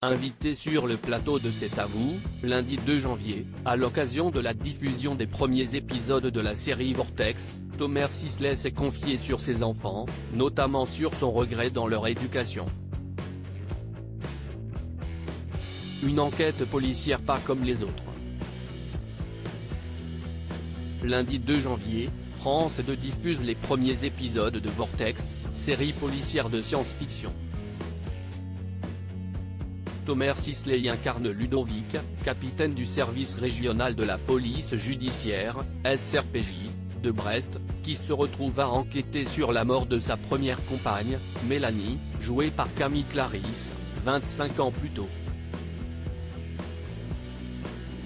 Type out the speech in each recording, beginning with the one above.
Invité sur le plateau de C'est à vous, lundi 2 janvier, à l'occasion de la diffusion des premiers épisodes de la série Vortex, Thomas Sisley s'est confié sur ses enfants, notamment sur son regret dans leur éducation. Une enquête policière pas comme les autres. Lundi 2 janvier, France 2 diffuse les premiers épisodes de Vortex, série policière de science-fiction. Thomas Sisley y incarne Ludovic, capitaine du service régional de la police judiciaire, SRPJ, de Brest, qui se retrouve à enquêter sur la mort de sa première compagne, Mélanie, jouée par Camille Clarisse, 25 ans plus tôt.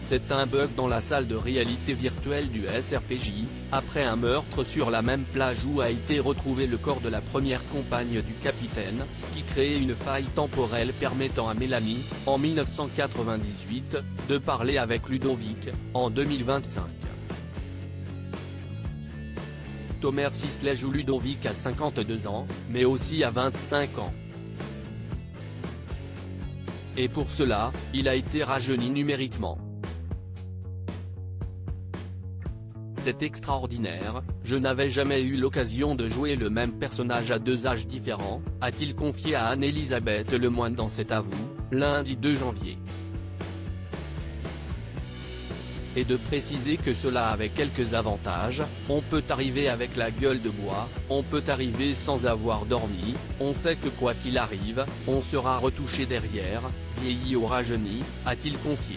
C'est un bug dans la salle de réalité virtuelle du SRPJ, après un meurtre sur la même plage où a été retrouvé le corps de la première compagne du capitaine, qui crée une faille temporelle permettant à Mélanie, en 1998, de parler avec Ludovic, en 2025. Thomas Sisley joue Ludovic à 52 ans, mais aussi à 25 ans. Et pour cela, il a été rajeuni numériquement. C'est extraordinaire, je n'avais jamais eu l'occasion de jouer le même personnage à deux âges différents, a-t-il confié à Anne-Elisabeth Lemoine dans C'est à vous, lundi 2 janvier. Et de préciser que cela avait quelques avantages, on peut arriver avec la gueule de bois, on peut arriver sans avoir dormi, on sait que quoi qu'il arrive, on sera retouché derrière, vieilli ou rajeuni, a-t-il confié.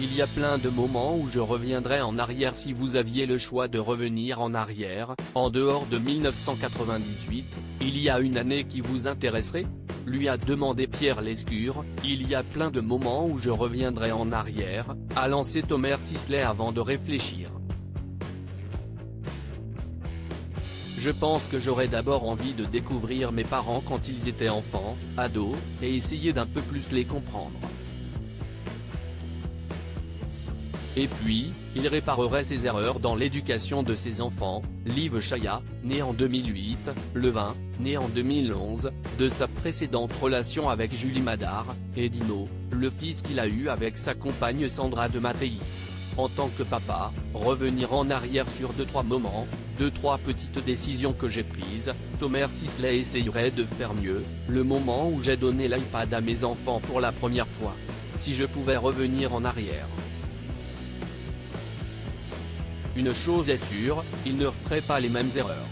Il y a plein de moments où je reviendrai en arrière si vous aviez le choix de revenir en arrière, en dehors de 1998, il y a une année qui vous intéresserait ? Lui a demandé Pierre Lescure. Il y a plein de moments où je reviendrai en arrière, a lancé Thomas Sisley avant de réfléchir. Je pense que j'aurais d'abord envie de découvrir mes parents quand ils étaient enfants, ados, et essayer d'un peu plus les comprendre. Et puis, il réparerait ses erreurs dans l'éducation de ses enfants. Liv Chaya, né en 2008, Levin, né en 2011, de sa précédente relation avec Julie Madar, et Dino, le fils qu'il a eu avec sa compagne Sandra de Mathéis. En tant que papa, revenir en arrière sur 2-3 moments, 2-3 petites décisions que j'ai prises, Thomas Sisley essayerait de faire mieux, le moment où j'ai donné l'iPad à mes enfants pour la première fois. Si je pouvais revenir en arrière. Une chose est sûre, il ne referait pas les mêmes erreurs.